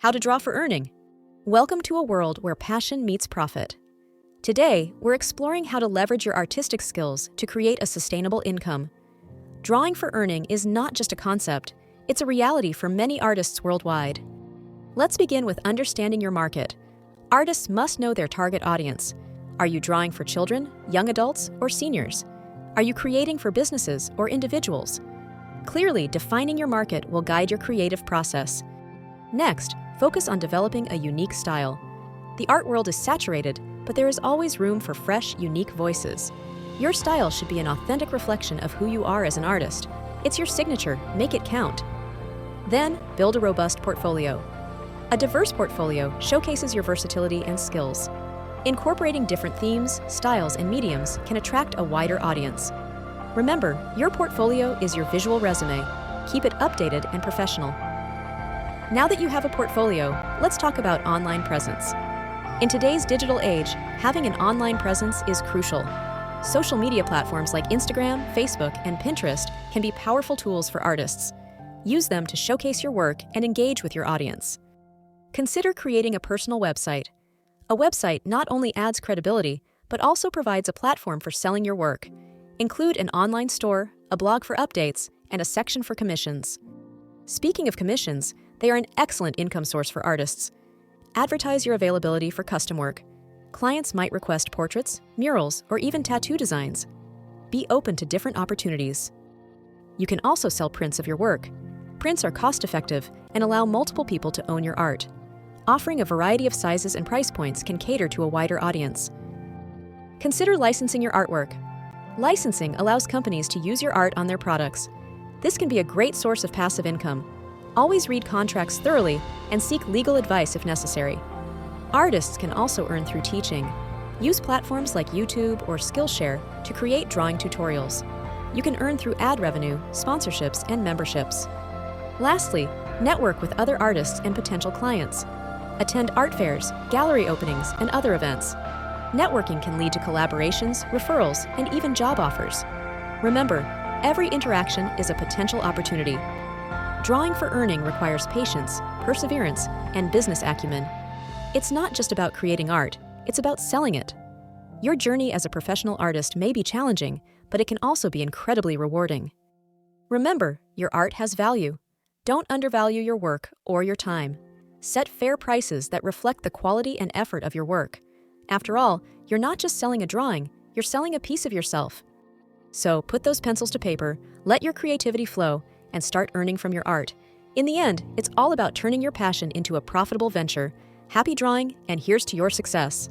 How to draw for earning. Welcome to a world where passion meets profit. Today, we're exploring how to leverage your artistic skills to create a sustainable income. Drawing for earning is not just a concept, it's a reality for many artists worldwide. Let's begin with understanding your market. Artists must know their target audience. Are you drawing for children, young adults, or seniors? Are you creating for businesses or individuals? Clearly, defining your market will guide your creative process. Next, focus on developing a unique style. The art world is saturated, but there is always room for fresh, unique voices. Your style should be an authentic reflection of who you are as an artist. It's your signature, make it count. Then, build a robust portfolio. A diverse portfolio showcases your versatility and skills. Incorporating different themes, styles, and mediums can attract a wider audience. Remember, your portfolio is your visual resume. Keep it updated and professional. Now that you have a portfolio, let's talk about online presence. In today's digital age, having an online presence is crucial. Social media platforms like Instagram, Facebook, and Pinterest can be powerful tools for artists. Use them to showcase your work and engage with your audience. Consider creating a personal website. A website not only adds credibility, but also provides a platform for selling your work. Include an online store, a blog for updates, and a section for commissions. Speaking of commissions, they are an excellent income source for artists. Advertise your availability for custom work. Clients might request portraits, murals, or even tattoo designs. Be open to different opportunities. You can also sell prints of your work. Prints are cost-effective and allow multiple people to own your art. Offering a variety of sizes and price points can cater to a wider audience. Consider licensing your artwork. Licensing allows companies to use your art on their products. This can be a great source of passive income. Always read contracts thoroughly and seek legal advice if necessary. Artists can also earn through teaching. Use platforms like YouTube or Skillshare to create drawing tutorials. You can earn through ad revenue, sponsorships, and memberships. Lastly, network with other artists and potential clients. Attend art fairs, gallery openings, and other events. Networking can lead to collaborations, referrals, and even job offers. Remember, every interaction is a potential opportunity. Drawing for earning requires patience, perseverance, and business acumen. It's not just about creating art, it's about selling it. Your journey as a professional artist may be challenging, but it can also be incredibly rewarding. Remember, your art has value. Don't undervalue your work or your time. Set fair prices that reflect the quality and effort of your work. After all, you're not just selling a drawing, you're selling a piece of yourself. So put those pencils to paper, let your creativity flow, and start earning from your art. In the end, it's all about turning your passion into a profitable venture. Happy drawing, and here's to your success.